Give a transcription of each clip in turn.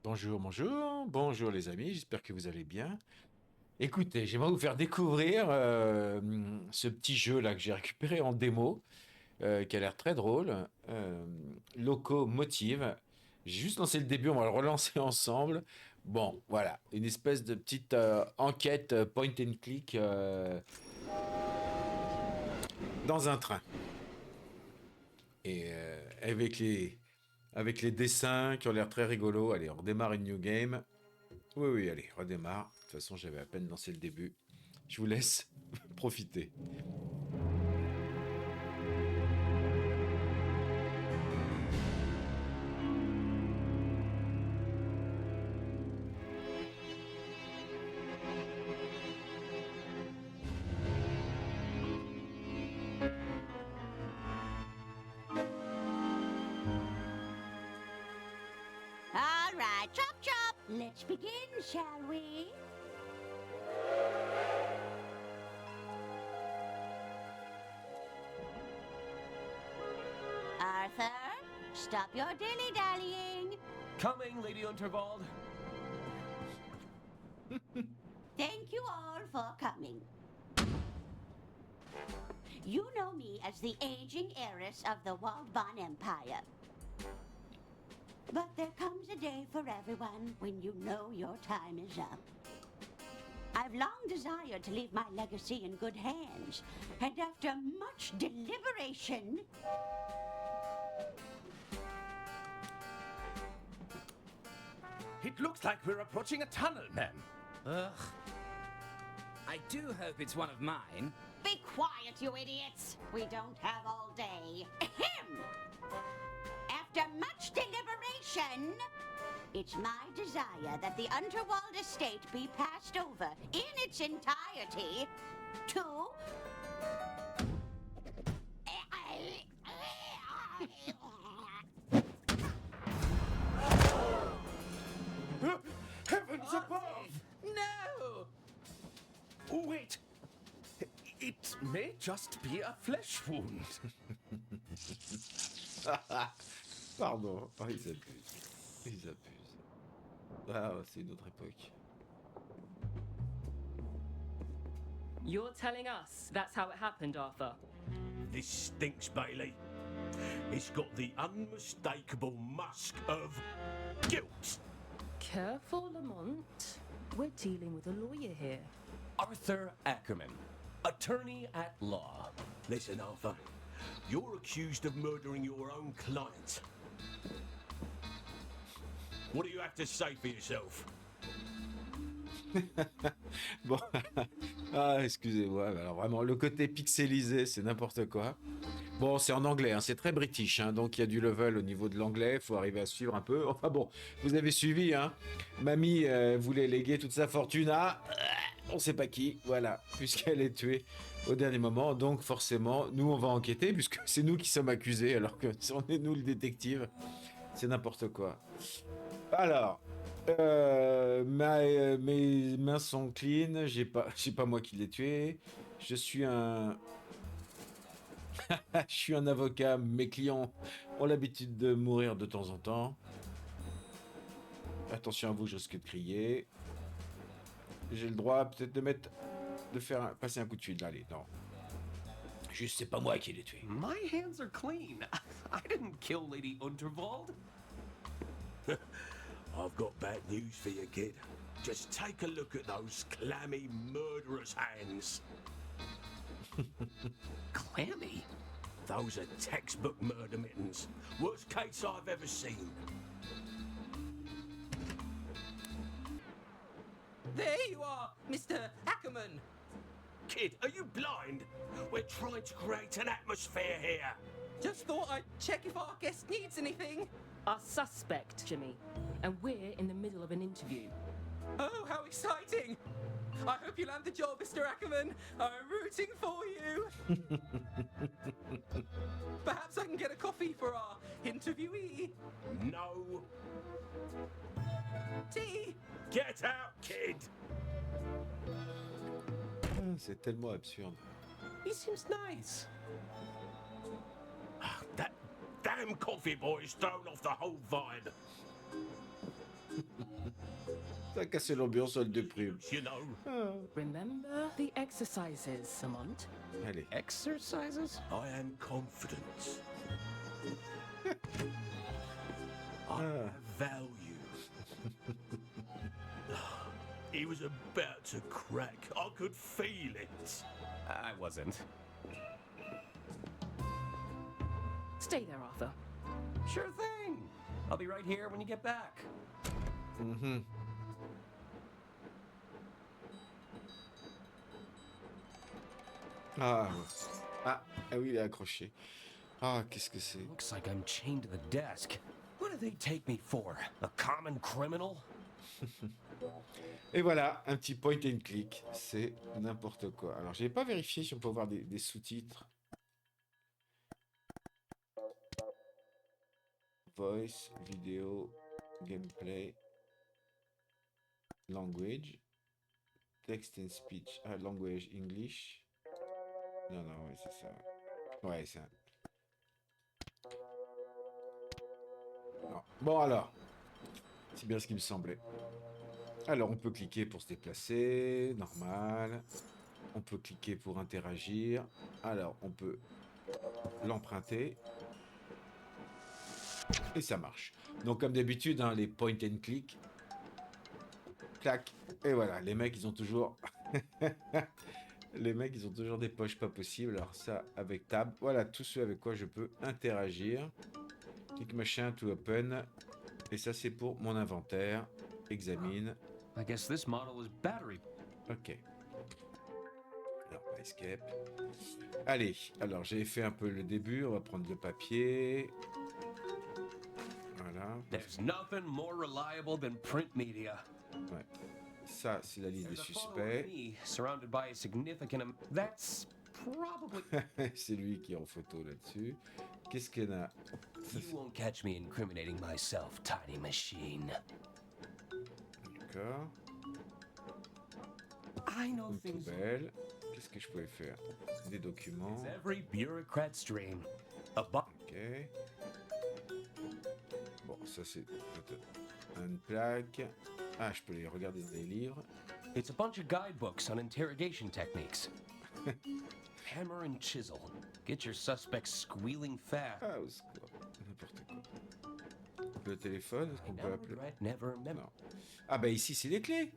Bonjour, bonjour, bonjour les amis, j'espère que vous allez bien. Écoutez, j'aimerais vous faire découvrir ce petit jeu là que j'ai récupéré en démo, qui a l'air très drôle, Loco Motive. J'ai juste lancé le début, on va le relancer ensemble. Bon, voilà, une espèce de petite enquête point and click dans un train. Et avec les dessins qui ont l'air très rigolos. Allez, on redémarre une new game. Oui, oui, allez, redémarre. De toute façon, j'avais à peine lancé le début. Je vous laisse profiter. All right, chop chop. Let's begin, shall we? Arthur, stop your dilly-dallying. Coming, Lady Unterwald. Thank you all for coming. You know me as the aging heiress of the Waldbahn Empire. But there comes a day for everyone when you know your time is up. I've long desired to leave my legacy in good hands, and after much deliberation... It looks like we're approaching a tunnel, ma'am. Ugh. I do hope it's one of mine. Be quiet, you idiots! We don't have all day. Ahem! After much deliberation, it's my desire that the Unterwald estate be passed over in its entirety to... Heavens above! No! Wait! It may just be a flesh wound. Pardon. Oh, ils abusent. Ils abusent. Ah, c'est une autre époque. You're telling us that's how it happened, Arthur? This stinks, Bailey. It's got the unmistakable musk of guilt. Careful, Lamont. We're dealing with a lawyer here. Arthur Ackerman, attorney at law. Listen, Arthur, you're accused of murdering your own client. What do you have to say for yourself? Bon. Ah, excusez-moi. Alors vraiment, le côté pixelisé, c'est n'importe quoi. Bon, c'est en anglais, hein, c'est très british, hein, donc il y a du level au niveau de l'anglais, il faut arriver à suivre un peu. Enfin bon, vous avez suivi, hein. Mamie voulait léguer toute sa fortune à... on sait pas qui, voilà, puisqu'elle est tuée au dernier moment. Donc forcément, nous on va enquêter, puisque c'est nous qui sommes accusés, alors que on est nous le détective. C'est n'importe quoi. Alors, mes mains sont clean, j'ai pas moi qui l'ai tué. Je suis un avocat, mes clients ont l'habitude de mourir de temps en temps. Attention à vous, je risque de crier. J'ai le droit peut-être de passer un coup de fil. Allez, non. Juste, c'est pas moi qui l'ai tué. My hands are clean. I didn't kill Lady Unterwald. I've got bad news for you, kid. Just take a look at those clammy murderer's hands. Clammy? Those are textbook murder mittens. Worst case I've ever seen. There you are, Mr. Ackerman! Kid, are you blind? We're trying to create an atmosphere here. Just thought I'd check if our guest needs anything. Our suspect, Jimmy. And we're in the middle of an interview. Oh, how exciting! I hope you land the job, Mr. Ackerman. I'm rooting for you. Perhaps I can get a coffee for our interviewee. No. Tea? Get out, kid! C'est tellement absurde. He seems nice. That damn coffee boy's thrown off the whole vibe. Ça a cassé l'ambiance, elle déprime. You know. Remember the exercises, Lamont. Allez. Exercises? I am confident. I have value. He was about to crack. I could feel it. I wasn't. Stay there, Arthur. Sure thing. I'll be right here when you get back. Ah, ah, ah oui, il est accroché. Ah, qu'est-ce que c'est? Looks like I'm chained to the desk. What do they take me for? A common criminal? Et voilà, un petit point and click. C'est n'importe quoi. Alors, j'ai pas vérifié si on peut avoir des sous-titres. Voice, vidéo, gameplay, language, text and speech. Ah, language, English. Non, non, ouais, c'est ça. Ouais, c'est un... Non. Bon, alors. C'est bien ce qui me semblait. Alors, on peut cliquer pour se déplacer, normal. On peut cliquer pour interagir. Alors, on peut l'emprunter. Et ça marche. Donc, comme d'habitude, hein, les point and click. Clac. Et voilà, les mecs, ils ont toujours... Les mecs, ils ont toujours des poches pas possibles. Alors ça, avec tab. Voilà, tout ce avec quoi je peux interagir. Click machin to open. Et ça, c'est pour mon inventaire. Examine. I guess this model was battery. Ok. Alors, escape. Allez, alors j'ai fait un peu le début. On va prendre le papier. Voilà. There's nothing more reliable than print media. Ouais. Ça, c'est la liste des There's a photo of suspects. me surrounded by a significant That's probably... C'est lui qui est en photo là-dessus. Qu'est-ce qu'il y en a? You won't catch me incriminating myself, tiny machine. D'accord. I know Une things... poubelle. Qu'est-ce que je pouvais faire? Des documents. It's every bureaucrat's dream. A box. Ok. Bon, ça c'est peut-être une plaque. Ah, je peux les regarder dans des livres. It's a bunch of guidebooks on interrogation techniques. Hammer and chisel. Get your suspects squealing fast. Ah, au secours. N'importe quoi. Le téléphone, est-ce qu'on peut Never appeler? regret, never remember. Non. Ah bah ici, c'est les clés.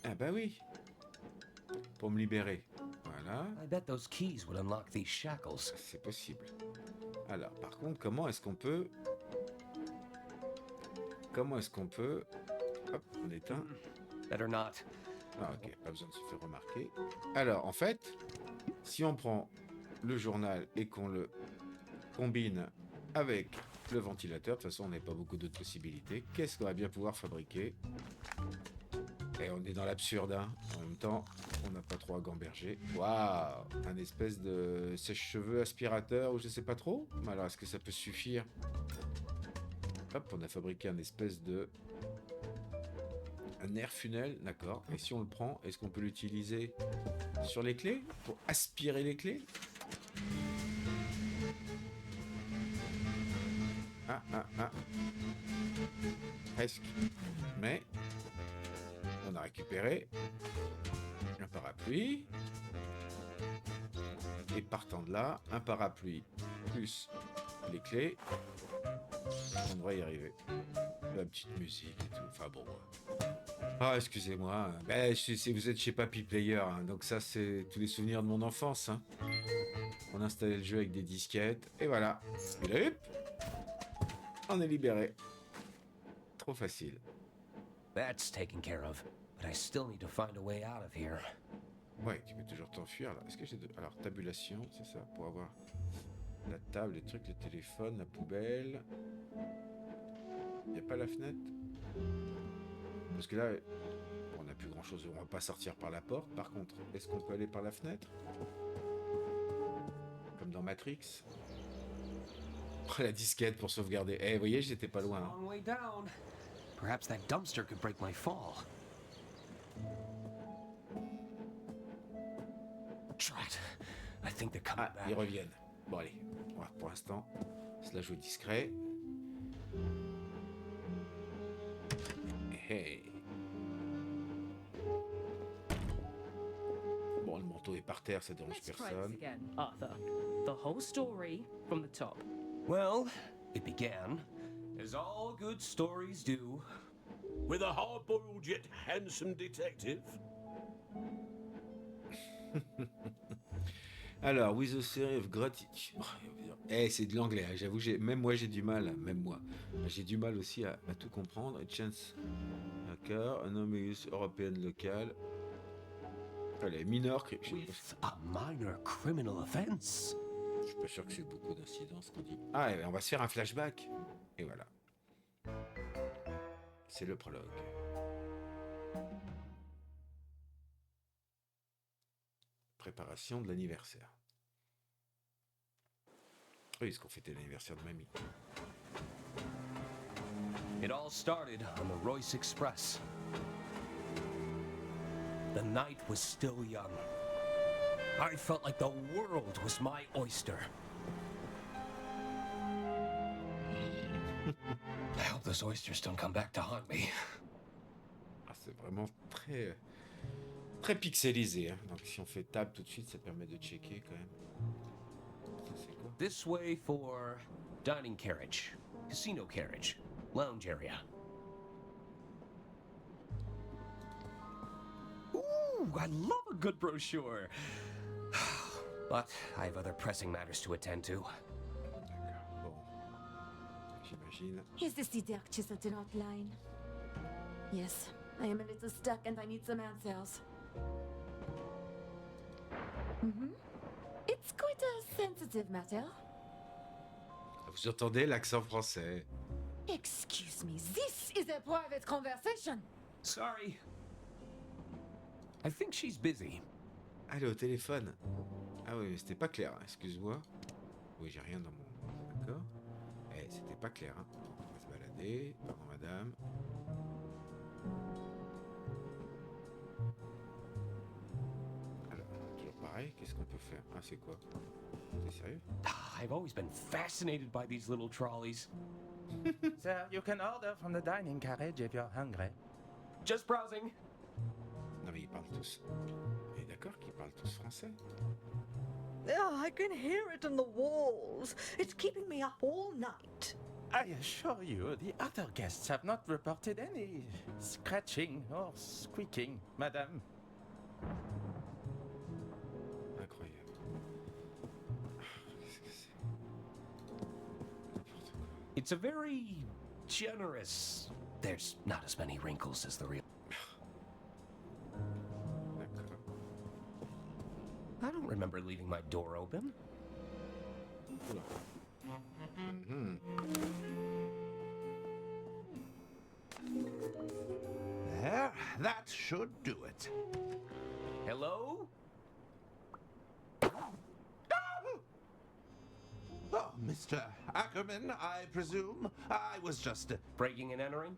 Ah bah oui. Pour me libérer. Voilà. I bet those keys would unlock these shackles. C'est possible. Alors, par contre, comment est-ce qu'on peut... Comment est-ce qu'on peut... Hop, on éteint. Better not. Ah ok, pas besoin de se faire remarquer. Alors, en fait, si on prend le journal et qu'on le combine avec le ventilateur, de toute façon, on n'a pas beaucoup d'autres possibilités. Qu'est-ce qu'on va bien pouvoir fabriquer? Et on est dans l'absurde, hein. En même temps, on n'a pas trop à gamberger. Waouh! Un espèce de sèche-cheveux aspirateur ou je sais pas trop. Mais alors, est-ce que ça peut suffire? Hop, on a fabriqué un espèce de... Un air funnel, d'accord. Et si on le prend, est-ce qu'on peut l'utiliser sur les clés? Pour aspirer les clés? Ah, ah, ah. Presque. Mais... On a récupéré un parapluie. Et partant de là, un parapluie plus les clés. On devrait y arriver. La petite musique et tout. Enfin bon. Ah, excusez-moi. Ben, vous êtes chez Papy Player, hein, donc ça, c'est tous les souvenirs de mon enfance. Hein. On installait le jeu avec des disquettes. Et voilà. Et là, hop, on est libéré. Trop facile. That's taken care of. But I still need to find a way out of here. Ouais, tu peux toujours t'enfuir là. Est-ce que j'ai de... Alors, tabulation, c'est ça, pour avoir la table, les trucs, le téléphone, la poubelle. Il n'y a pas la fenêtre? Parce que là, on n'a plus grand chose. On va pas sortir par la porte. Par contre, est-ce qu'on peut aller par la fenêtre? Comme dans Matrix. Oh, la disquette pour sauvegarder. Eh, vous voyez, j'étais pas loin. Hein. Long way down. Perhaps that dumpster could break my fall. Drat. I think they're coming Ah, back. ils reviennent. Bon, allez. On va pour l'instant se la jouer discret. Bon, le manteau est par terre, ça dérange Let's try this personne. again, Arthur. The whole story from the top. Well, it began, as all good stories do. With a hard-boiled yet handsome detective. Alors, with a series of gratitude. C'est de l'anglais, hein, j'avoue, même moi j'ai du mal, j'ai du mal aussi à tout comprendre. A chance, d'accord, un ambiguous européenne locale. Allez, mineur, je With a minor criminal offense. suis pas sûr que c'est beaucoup d'incidents ce qu'on dit. Ah, on va se faire un flashback. Et voilà. C'est le prologue. Préparation de l'anniversaire. Oui, parce qu'on fêtait l'anniversaire de mamie. It all started on the Royce Express. The night was still young. I felt like the world was my oyster. I hope those oysters don't come back to haunt me. Ah, c'est vraiment très, très pixelisé. Hein. Donc si on fait tab tout de suite, ça permet de checker quand même. Ça, c'est quoi? This way for dining carriage, casino carriage, lounge area. Ooh, I love a good brochure. But I have other pressing matters to attend to. D'accord, bon. J'imagine. Is this the Dirk Chesterton outline? Yes, I am a little stuck and I need some answers. It's quite a sensitive matter. Vous entendez l'accent français? Excuse me, this is a private conversation. Sorry. I think she's busy. Allez, au téléphone. Ah oui, mais c'était pas clair, hein, excuse-moi. Oui, j'ai rien dans mon... D'accord. C'était pas clair, hein. On va se balader. Pardon, madame. Alors, toujours pareil, qu'est-ce qu'on peut faire? Ah, c'est quoi? T'es sérieux? I've always been fascinated by these little trolleys. Sir, you can order from the dining carriage if you're hungry. Just browsing. Non, mais ils parlent tous... Mais d'accord qu'ils parlent tous français? Oh, I can hear it in the walls. It's keeping me up all night. I assure you, the other guests have not reported any scratching or squeaking, madame. Incroyable. Qu'est-ce que c'est? N'importe quoi. It's a very generous. There's not as many wrinkles as the real. D'accord. I don't remember leaving my door open. Oula. Mhm. There, that should do it. Hello? Oh, Mr. Ackerman, I presume. I was just... Breaking and entering?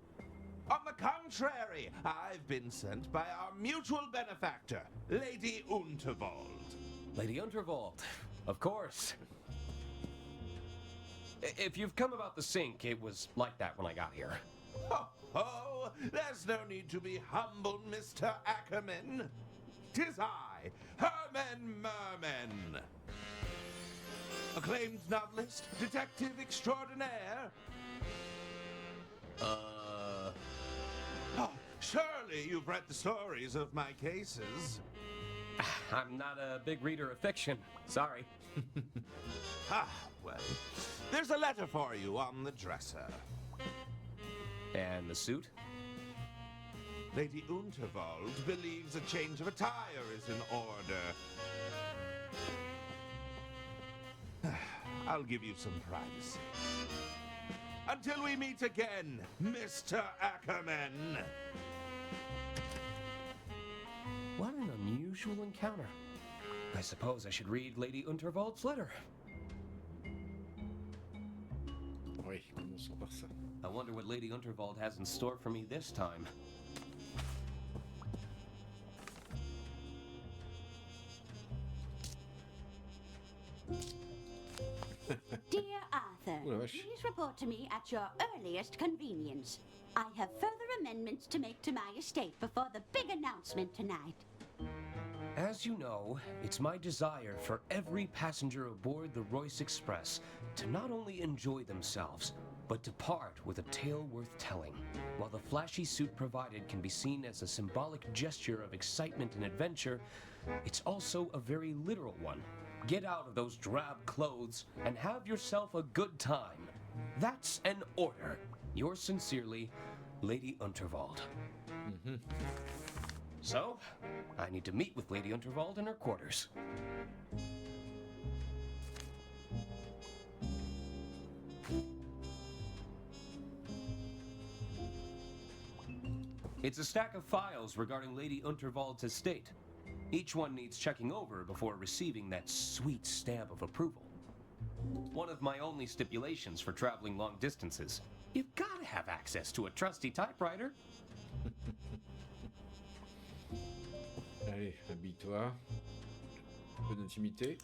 On the contrary, I've been sent by our mutual benefactor, Lady Unterwald. Lady Unterwald. Of course. If you've come about the sink, it was like that when I got here. Oh, there's no need to be humble, Mr. Ackerman. 'Tis I, Herman Merman. Acclaimed novelist, detective extraordinaire. Oh, surely you've read the stories of my cases. I'm not a big reader of fiction. Sorry. Well, there's a letter for you on the dresser. And the suit? Lady Unterwald believes a change of attire is in order. I'll give you some privacy. Until we meet again, Mr. Ackerman. What an unusual encounter. I suppose I should read Lady Unterwald's letter. Oui, commençons par ça. I wonder what Lady Unterwald has in store for me this time. Dear Arthur, Oula, vache. Please report to me at your earliest convenience. I have further amendments to make to my estate before the big announcement tonight. As you know, it's my desire for every passenger aboard the Royce Express to not only enjoy themselves, but to part with a tale worth telling. While the flashy suit provided can be seen as a symbolic gesture of excitement and adventure, it's also a very literal one. Get out of those drab clothes and have yourself a good time. That's an order. Yours sincerely, Lady Unterwald. So, I need to meet with Lady Unterwald in her quarters. It's a stack of files regarding Lady Unterwald's estate. Each one needs checking over before receiving that sweet stamp of approval. One of my only stipulations for traveling long distances. You've got to have access to a trusty typewriter. Allez, habille-toi. Un peu d'intimité.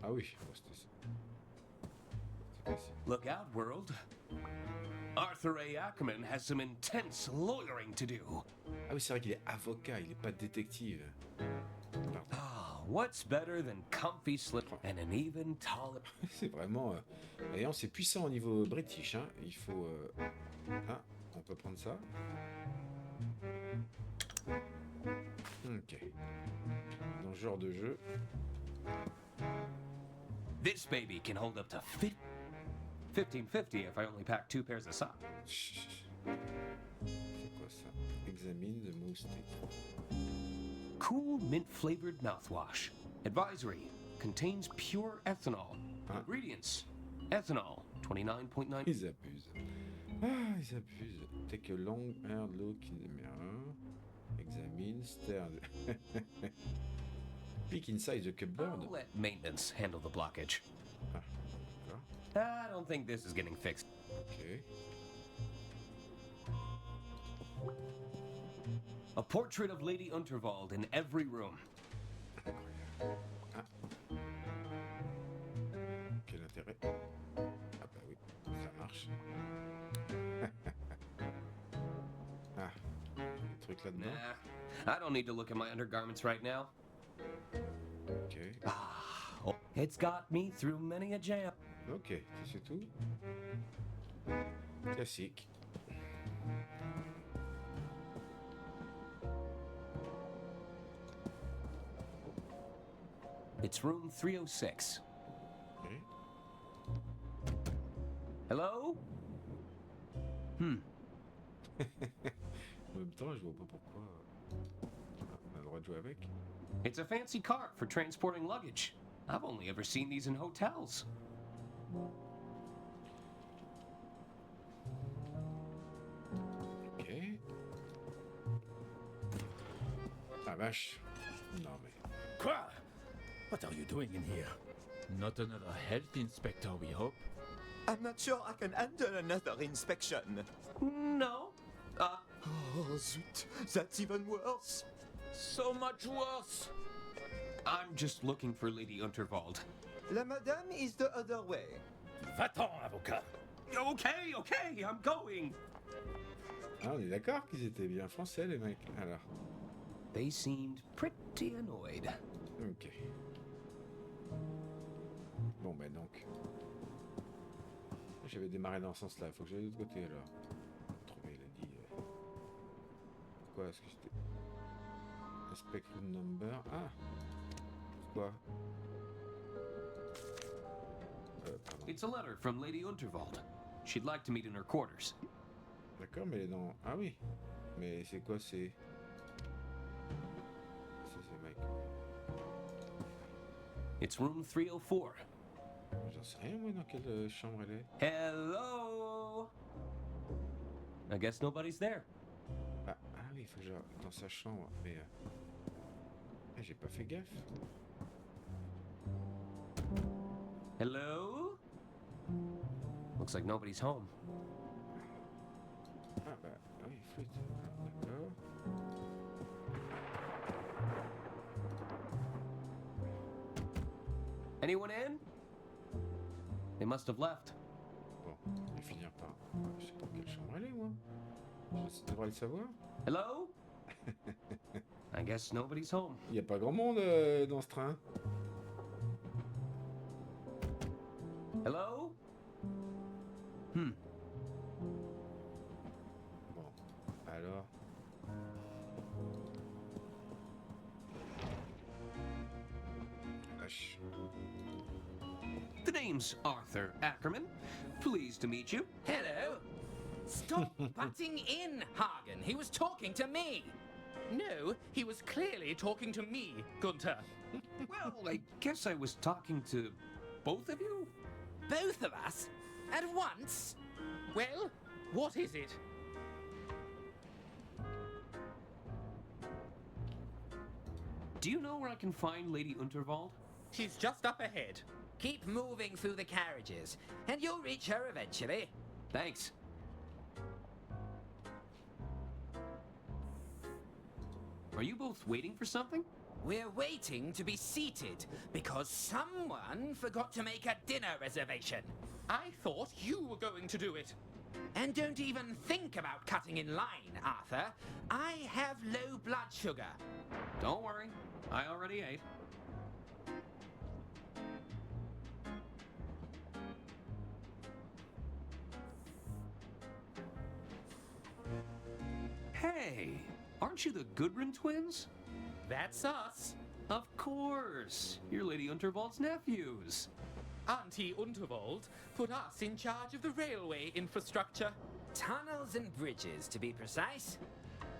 Ah oui, c'était ça. C'était ça. Look out, world. Arthur A. Ackerman has some intense lawyering to do. Ah oui, c'est vrai qu'il est avocat, il est pas détective. Pardon. Ah, what's better than comfy slip and an even taller... C'est vraiment... D'ailleurs, c'est puissant au niveau british. Hein. Il faut... Ah, on peut prendre ça. Ok. Dans ce genre de jeu... This baby can hold up to 1550 if I only pack 2 pairs of socks. C'est quoi ça? Examine the most state. Cool mint-flavored mouthwash. Advisory. Contains pure ethanol. Ingredients. Ethanol. 29.9. Ils abusent. Ah, ils abusent. Take a long hard look in the mirror. Examine, stare. Peek inside the cupboard. I'll let maintenance handle the blockage. Ah, d'accord. I don't think this is getting fixed. Ok. A portrait of Lady Unterwald in every room. Ah. Quel intérêt? Ah bah oui, ça marche. Ah, des trucs là-dedans. Nah, I don't need to look at my undergarments right now. Ok. Ah, it's got me through many a jam. Ok, c'est tout. Classique. It's room 306. Okay. Hello? En même temps, je vois pas pourquoi on a le droit de jouer avec. It's a fancy cart for transporting luggage. I've only ever seen these in hotels. Ok. Ah vache. Non mais... Quoi? What are you doing in here? Not another health inspector, we hope? I'm not sure I can handle another inspection. No. Oh, zut. That's even worse. So much worse. I'm just looking for Lady Unterwald. La madame is the other way. Va-t'en, avocat. Okay, I'm going. Ah, on est d'accord qu'ils étaient bien français, les mecs. Alors. They seemed pretty annoyed. Ok. Bon, ben donc. J'avais démarré dans ce sens-là. Faut que j'aille de l'autre côté, alors. Trouver, il a dit... Quoi? Est-ce que j'étais... Aspect room number... Ah! Quoi? Pardon. It's a letter from Lady Unterwald. She'd like to meet in her quarters. D'accord, mais elle est dans... Ah oui! Mais c'est quoi, c'est... C'est mec. It's room 304. J'en sais rien, moi, dans quelle chambre elle est. Hello? I guess nobody's there. Ah oui, il faut que je... Dans sa chambre, mais... j'ai pas fait gaffe. Hello? Looks like nobody's home. Ah bah, oui, flûte. D'accord. Anyone in? They must have left. Bon, on va finir par... Je sais pas quelle chambre elle est, moi. Je devrais le savoir. Hello? I guess nobody's home. Il n'y a pas grand monde dans ce train. Hello? Bon, alors... Vache. The name's Arthur Ackerman. Pleased to meet you. Hello. Stop butting in, Hagen. He was talking to me. No, he was clearly talking to me, Gunther. Well, I guess I was talking to both of you? Both of us? At once? Well, what is it? Do you know where I can find Lady Unterwald? She's just up ahead. Keep moving through the carriages, and you'll reach her eventually. Thanks. Are you both waiting for something? We're waiting to be seated because someone forgot to make a dinner reservation. I thought you were going to do it. And don't even think about cutting in line, Arthur. I have low blood sugar. Don't worry, I already ate. Hey, aren't you the Goodrin twins? That's us. Of course, you're Lady Unterwald's nephews. Auntie Unterwald put us in charge of the railway infrastructure. Tunnels and bridges, to be precise.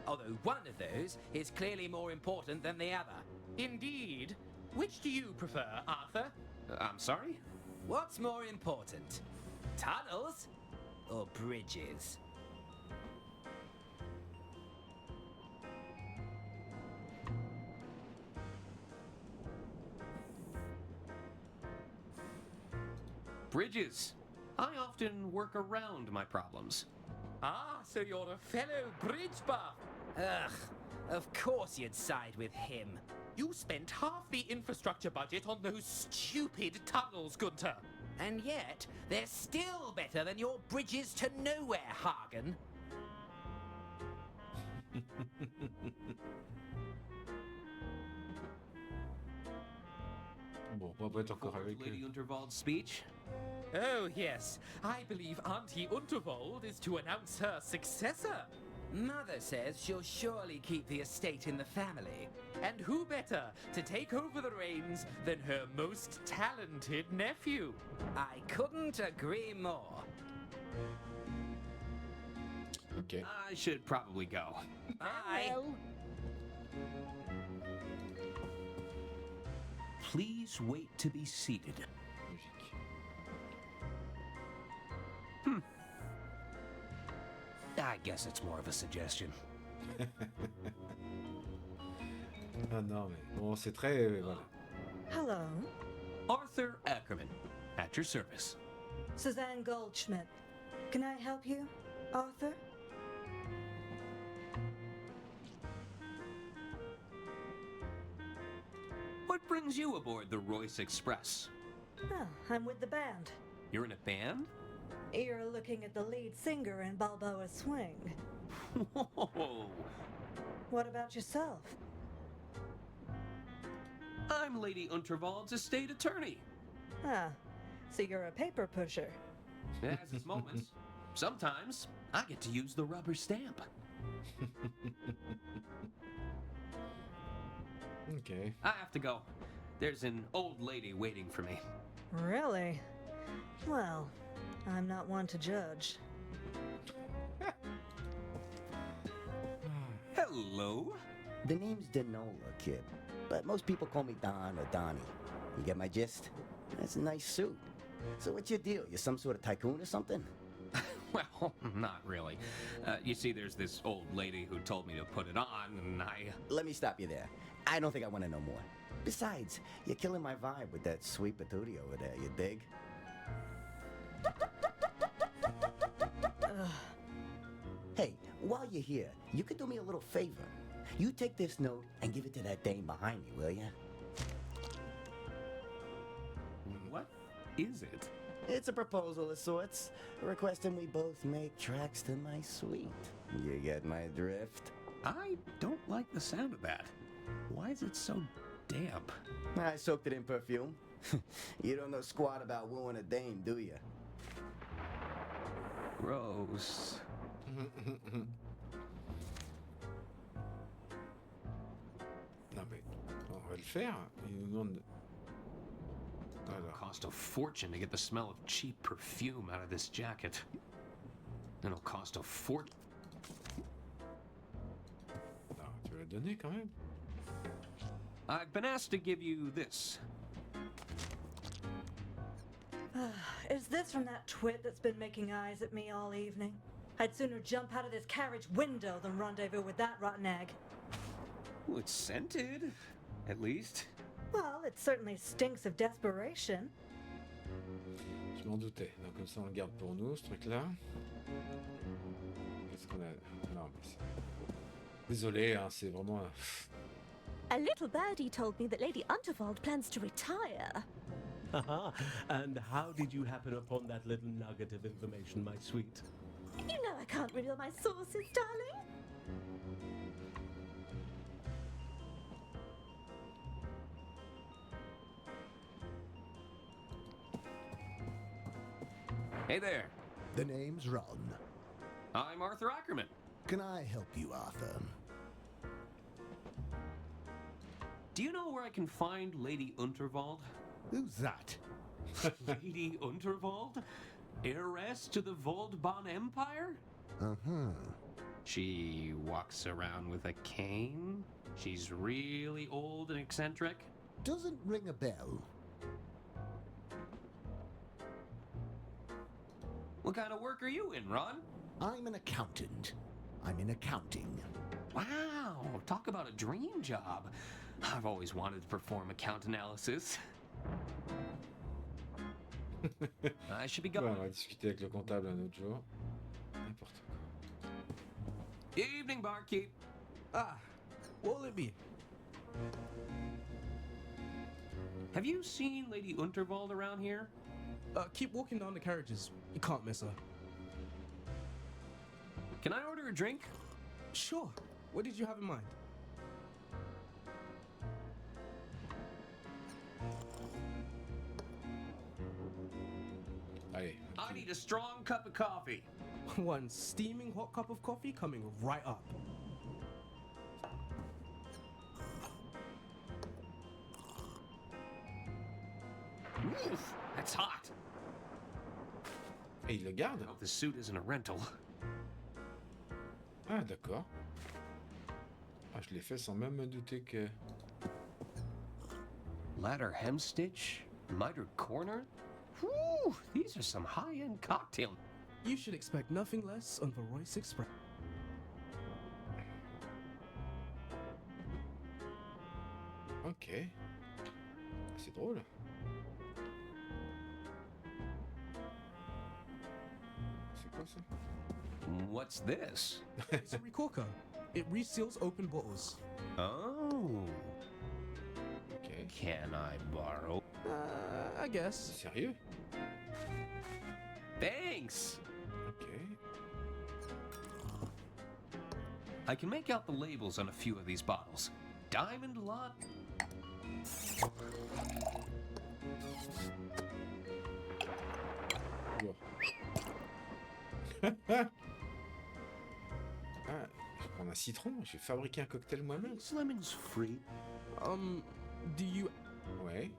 Although one of those is clearly more important than the other. Indeed. Which do you prefer, Arthur? I'm sorry? What's more important? Tunnels or bridges? Bridges. I often work around my problems. Ah, so you're a fellow bridge buff. Ugh, of course you'd side with him. You spent half the infrastructure budget on those stupid tunnels, Gunther. And yet, they're still better than your bridges to nowhere, Hagen. Bon, on va pas être encore avec Lady eux. Unterwald's speech. Oh, yes. I believe Auntie Unterwald is to announce her successor. Mother says she'll surely keep the estate in the family. And who better to take over the reins than her most talented nephew? I couldn't agree more. Ok. I should probably go. Bye. Please wait to be seated. Logique. I guess it's more of a suggestion. Ah non, mais bon, c'est très... voilà. Hello. Arthur Ackerman, at your service. Suzanne Goldschmidt. Can I help you, Arthur? What brings you aboard the Royce Express? Oh, I'm with the band. You're in a band? You're looking at the lead singer in Balboa Swing. Whoa! What about yourself? I'm Lady Unterwald's estate attorney. Ah, so you're a paper pusher. It has its moments. Sometimes I get to use the rubber stamp. Ok. I have to go. There's an old lady waiting for me. Really? Well, I'm not one to judge. Hello? The name's Denola, kid. But most people call me Don or Donnie. You get my gist? That's a nice suit. So what's your deal? You some sort of tycoon or something? Well, not really. You see, there's this old lady who told me to put it on, and I... Let me stop you there. I don't think I want to know more. Besides, you're killing my vibe with that sweet patootie over there, you dig? Hey, while you're here, you could do me a little favor. You take this note and give it to that dame behind me, will ya? What is it? It's a proposal of sorts, requesting we both make tracks to my suite. You get my drift? I don't like the sound of that. Why is it so damp? I soaked it in perfume. You don't know squat about wooing a dame, do you? Gross. Non mais, on va le faire. Il nous demande... It'll cost a fortune to get the smell of cheap perfume out of this jacket. Then it'll cost a fortune. Non, tu vas le donner quand même. I've been asked to give you this. Is this from that twit that's been making eyes at me all evening? I'd sooner jump out of this carriage window than rendezvous with that rotten egg. Well, it's scented, at least. Well, it certainly stinks of desperation. Je m'en doutais. Donc comme ça on le garde pour nous, ce truc-là. Qu'est-ce qu'on a? Non mais c'est... Désolé, hein, c'est vraiment... A little birdie told me that Lady Unterwald plans to retire. And how did you happen upon that little nugget of information, my sweet? You know I can't reveal my sources, darling. Hey there. The name's Ron. I'm Arthur Ackerman. Can I help you, Arthur? Do you know where I can find Lady Unterwald? Who's that? Lady Unterwald? Heiress to the Voldbahn Empire? Uh-huh. She walks around with a cane? She's really old and eccentric? Doesn't ring a bell. What kind of work are you in, Ron? I'm an accountant. I'm in accounting. Wow, talk about a dream job. I've always wanted to perform account analysis. I should be Bon, going. on va discuter avec le comptable un autre jour. N'importe quoi. Evening, barkeep. Ah, what will it be? Have you seen Lady Unterwald around here? Keep walking down the carriages. You can't miss her. Can I order a drink? Sure. What did you have in mind? Allez. I need a strong cup of coffee. One steaming hot cup of coffee coming right up. Oof, that's hot. Et il le garde? I hope the suit isn't a rental. Ah, d'accord. Ah, je l'ai fait sans même me douter que... Ladder hem stitch, mitered corner. Whew, these are some high-end cocktail. You should expect nothing less on the Royce Express. Ok. C'est drôle. C'est quoi ça? What's this? It's a recorker. It reseals open bottles. Oh. Ok. Can I borrow? I guess. Sérieux? Thanks. Ok. I can make out the labels on a few of these bottles. Diamond Lot. Bon. Ah, je vais prendre un citron, je vais fabriquer un cocktail moi-même. Is lemons free? Do you... Ouais.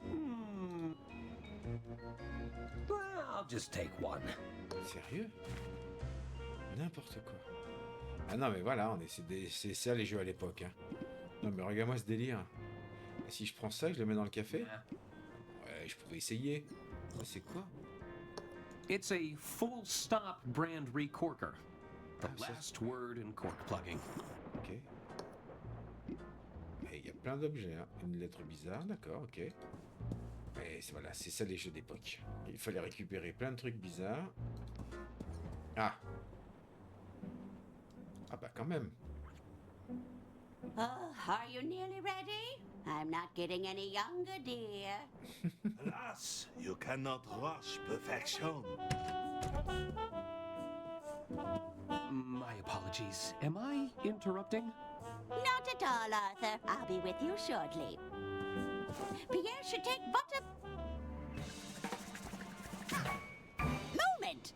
Well, I'll just take one. Sérieux? N'importe quoi. Ah non mais voilà, c'est ça les jeux à l'époque. Hein. Non mais regarde-moi ce délire. Et si je prends ça, je le mets dans le café? Ouais, je pouvais essayer. Mais c'est quoi? It's a full stop brand recorker. The Ah, ça, last word in cork plugging. Ok. Et il y a plein d'objets. Hein. Une lettre bizarre, d'accord, ok. Et voilà, c'est ça les jeux d'époque. Il fallait récupérer plein de trucs bizarres. Ah. Ah bah quand même. Are you nearly ready? I'm not getting any younger, dear. Alas, you cannot rush perfection. My apologies. Am I interrupting? Not at all, Arthur. I'll be with you shortly. Pierre should take but a moment.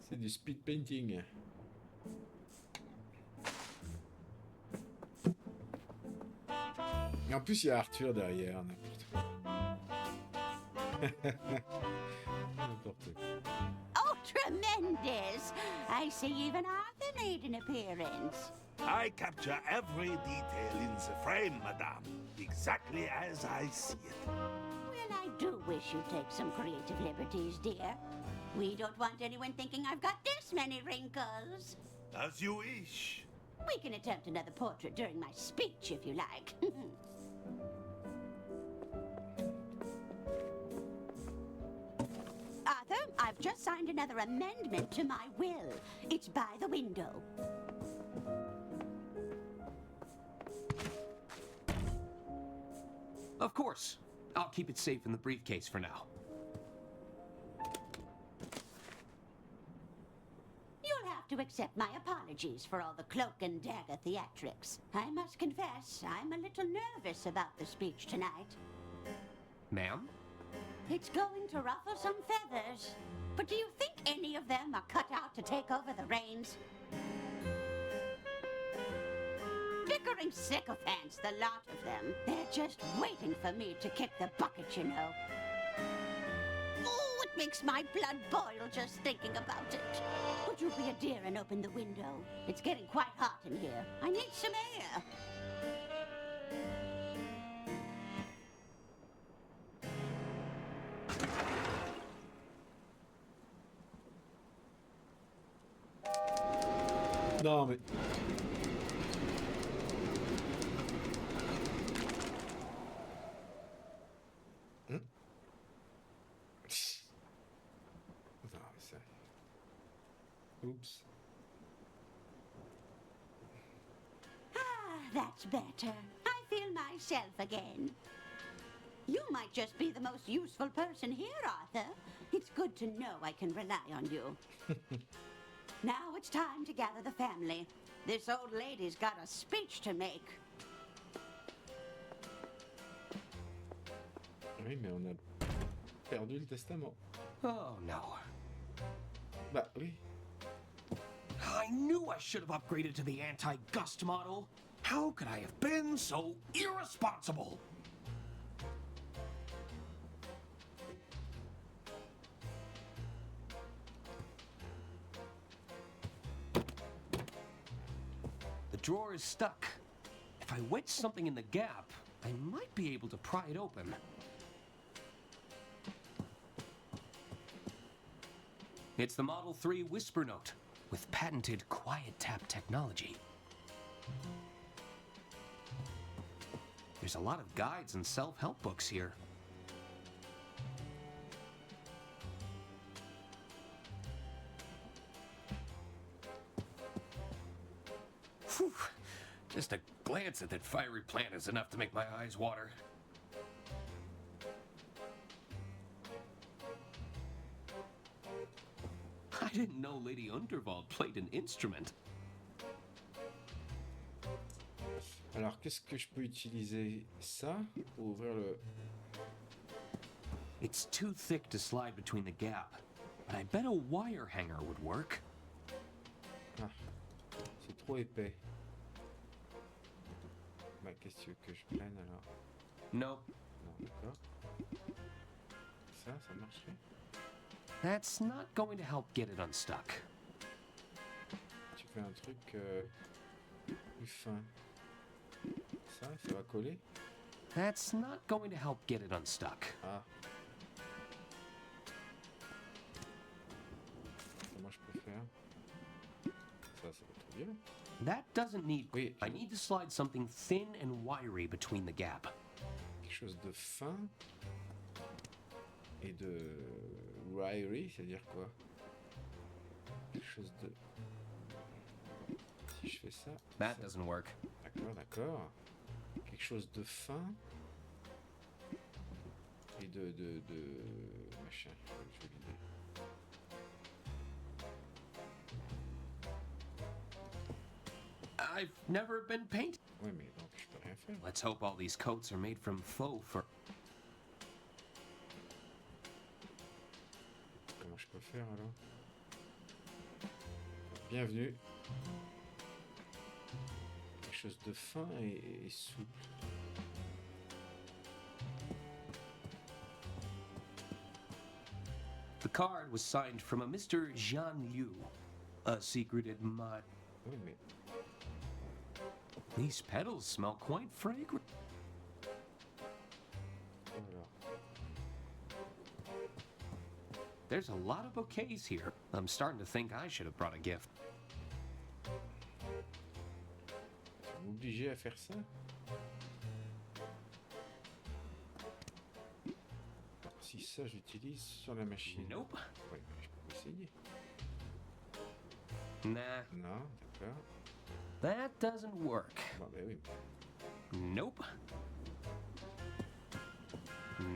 C'est du speed painting. Et en plus, il y a Arthur derrière, n'importe quoi. N'importe quoi. Oh, tremendous! I see even Arthur made an appearance. I capture every detail in the frame, madame, exactly as I see it. Well, I do wish you'd take some creative liberties, dear. We don't want anyone thinking I've got this many wrinkles. As you wish. We can attempt another portrait during my speech, if you like. Arthur, I've just signed another amendment to my will. It's by the window. Of course. I'll keep it safe in the briefcase for now. You'll have to accept my apologies for all the cloak and dagger theatrics. I must confess, I'm a little nervous about the speech tonight. Ma'am? It's going to ruffle some feathers. But do you think any of them are cut out to take over the reins? Bickering sycophants, the lot of them. They're just waiting for me to kick the bucket, you know. Oh, it makes my blood boil just thinking about it. Would you be a dear and open the window? It's getting quite hot in here. I need some air. Non, mais... Non, mais sérieux. Oups. Ah, that's better. I feel myself again. You might just be the most useful person here, Arthur. It's good to know I can rely on you. Now it's time to gather the family. This old lady's got a speech to make. Oui, mais on a perdu le testament. Oh, no. Bah, oui. I knew I should have upgraded to the anti-gust model. How could I have been so irresponsible? The drawer is stuck. If I wedge something in the gap, I might be able to pry it open. It's the Model 3 Whisper Note with patented quiet tap technology. There's a lot of guides and self-help books here. Whew. Just a glance at that fiery plant is enough to make my eyes water. I didn't know Lady Unterwald played an instrument. Alors, qu'est-ce que je peux utiliser? Ça pour ouvrir le... It's too thick to slide between the gap, but I bet a wire hanger would work. Ah, c'est trop épais. Bah, qu'est-ce que tu veux que je prenne alors? Nope. Non, d'accord. Ça marcherait? That's not going to help get it unstuck. Tu fais un truc plus fin. Ça va coller? That's not going to help get it unstuck. Ah. Comment je peux faire? Ça va trop bien. That doesn't need... Oui. I need to slide something thin and wiry between the gap. Quelque chose de fin et de wiry, c'est-à-dire quoi? Quelque chose de... Si je fais ça... That doesn't work. D'accord. D'accord. Quelque chose de fin. Et de machin. Je vais l'idée. I've never been painted. Ouais, mais donc je peux rien faire. Let's hope all these coats are made from faux fur. Comment je peux faire alors? Bienvenue. Quelque chose de fin et souple. The card was signed from a Mr. Jean Liu, a secreted mod. Oui, mais These petals smell quite fragrant. alors. There's a lot of bouquets here. I'm starting to think I should have brought a gift. M'obliger à faire ça? Si ça j'utilise sur la machine. Nope. Oui, je peux essayer. Nah, Non, d'accord. that doesn't work. Bon, ben oui. Nope.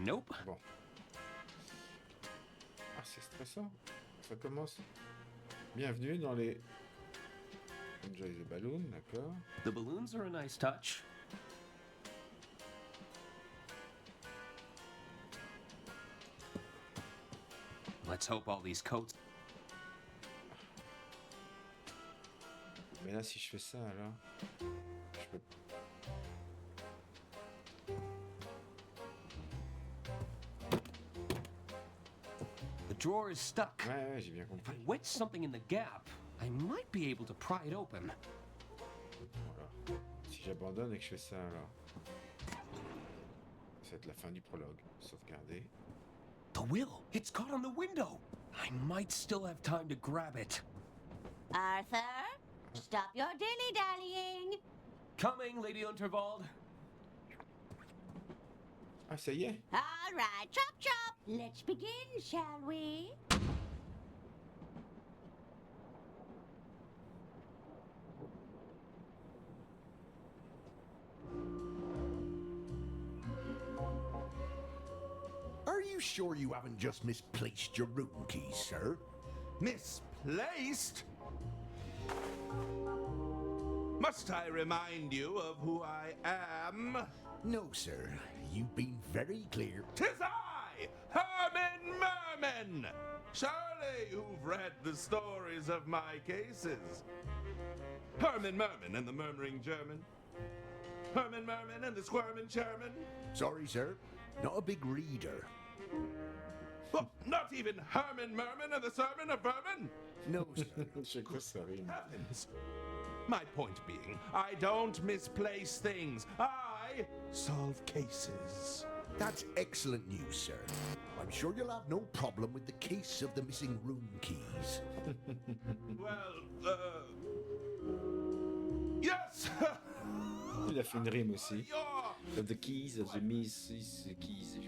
Nope. Bon. Ah, c'est stressant. Ça commence. Bienvenue dans les... Enjoy the balloon, d'accord. The balloons are a nice touch. Let's hope all these coats. Mais là, si je fais ça, alors... Je peux... The drawer is stuck. Ouais, j'ai bien If compris. I wedge something in the gap, I might be able to pry it open. Voilà. Si j'abandonne et que je fais ça, alors... Ça va être la fin du prologue. Sauvegarder. The will! It's caught on the window! I might still have time to grab it. Arthur, stop your dilly-dallying. Coming, Lady Unterwald. Ah, ça y est. All right, chop chop. Let's begin, shall we? Are you sure you haven't just misplaced your room keys, sir? Misplaced? Must I remind you of who I am? No, sir. You've been very clear. 'Tis I, Herman Merman! Surely you've read the stories of my cases. Herman Merman and the Murmuring German. Herman Merman and the Squirming Sherman. Sorry, sir. Not a big reader. Oh, not even Herman Merman and the Sermon of Vermin? No, sir. Je crois que ça rime. Heavens. My point being, I don't misplace things. I solve cases. That's excellent news, sir. I'm sure you'll have no problem with the case of the missing room keys. Well, yes! Il a fait une rime aussi. You're... Of the keys, of the miss, keys.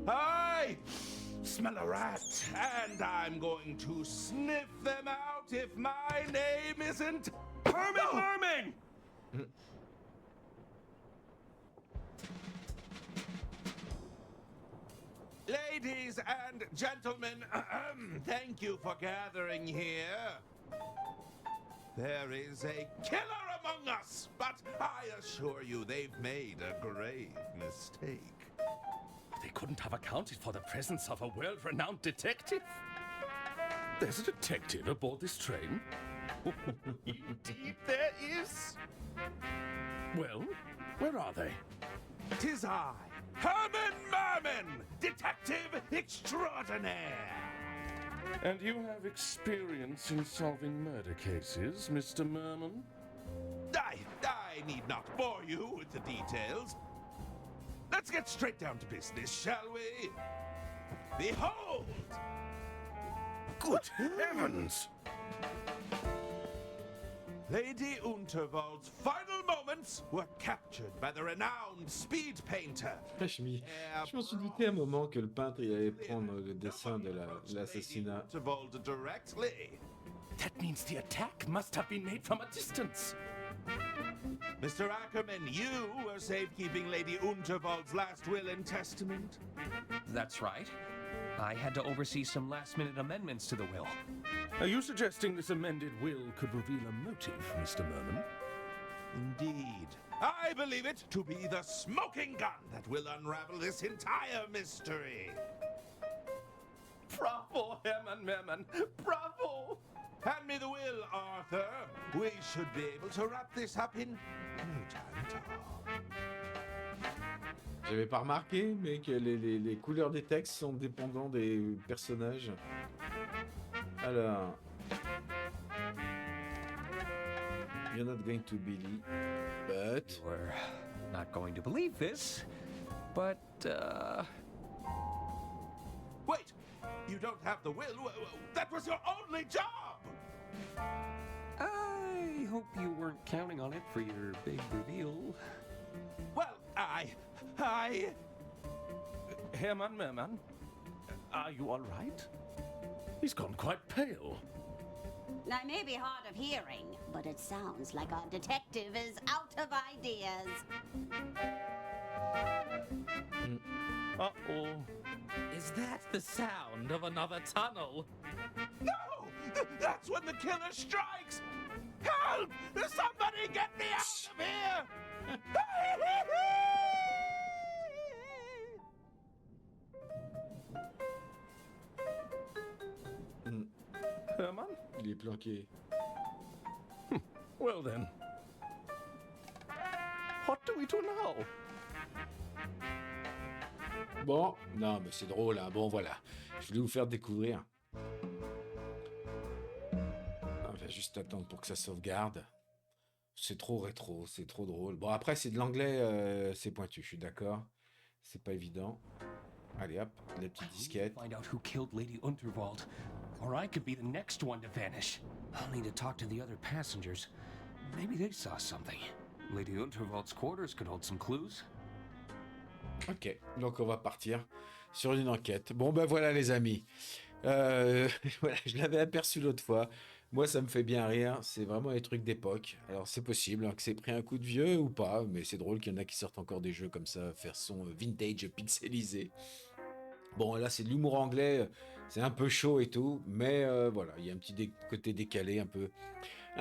I smell a rat, and I'm going to sniff them out if my name isn't Herman Merman! Ladies and gentlemen, thank you for gathering here. There is a killer among us, but I assure you they've made a grave mistake. They couldn't have accounted for the presence of a world-renowned detective. There's a detective aboard this train? Indeed there is. Well, where are they? 'Tis I, Herman Merman, detective extraordinaire. And you have experience in solving murder cases, Mr. Merman? I need not bore you with the details. Let's get straight down to business, shall we? Behold! Good heavens! Lady Unterwald's final moments were captured by the renowned speed painter. Je m'en suis douté un moment que le peintre il allait prendre le dessin de l'assassinat. Unterwald directly. That means the attack must have been made from a distance. Mr. Ackerman, you were safekeeping Lady Unterwald's last will and testament. That's right. I had to oversee some last-minute amendments to the will. Are you suggesting this amended will could reveal a motive, Mr. Merman? Indeed. I believe it to be the smoking gun that will unravel this entire mystery. Bravo, Herman Merman! Bravo! Hand me the will, Arthur. We should be able to wrap this up in no time at all. J'avais pas remarqué, mais que les couleurs des textes sont dépendants des personnages. Alors... You're not going to believe, but... We're not going to believe this, but, Wait! You don't have the will? That was your only job! I hope you weren't counting on it for your big reveal. Well, I... Herman Merman, are you all right? He's gone quite pale. I may be hard of hearing, but it sounds like our detective is out of ideas. Uh-oh. Is that the sound of another tunnel? No! That's when the killer strikes! Help! Somebody get me out of here! Herman? Il est planqué. Well then. What do we do now? Bon, non, mais c'est drôle, hein. Bon, voilà. Je voulais vous faire découvrir. On va juste attendre pour que ça sauvegarde. C'est trop rétro, c'est trop drôle. Bon, après, c'est de l'anglais, c'est pointu, je suis d'accord. C'est pas évident. Allez, hop, la petite disquette. Find out who killed Lady Unterwald, or I could be the next one to vanish. I'll need to talk to the other passengers. Maybe they saw something. Lady Unterwald's quarters could hold some clues. Ok, donc on va partir sur une enquête. Bon, ben voilà les amis. Voilà, je l'avais aperçu l'autre fois. Moi, ça me fait bien rire. C'est vraiment des trucs d'époque. Alors, c'est possible hein, que c'est pris un coup de vieux ou pas, mais c'est drôle qu'il y en a qui sortent encore des jeux comme ça, façon vintage pixelisé. Bon, là, c'est de l'humour anglais. C'est un peu chaud et tout, mais voilà, il y a un petit côté décalé, un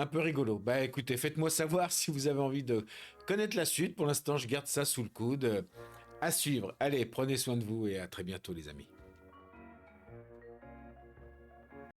peu rigolo. Bah, écoutez, faites-moi savoir si vous avez envie de connaître la suite. Pour l'instant, je garde ça sous le coude. À suivre. Allez, prenez soin de vous et à très bientôt, les amis.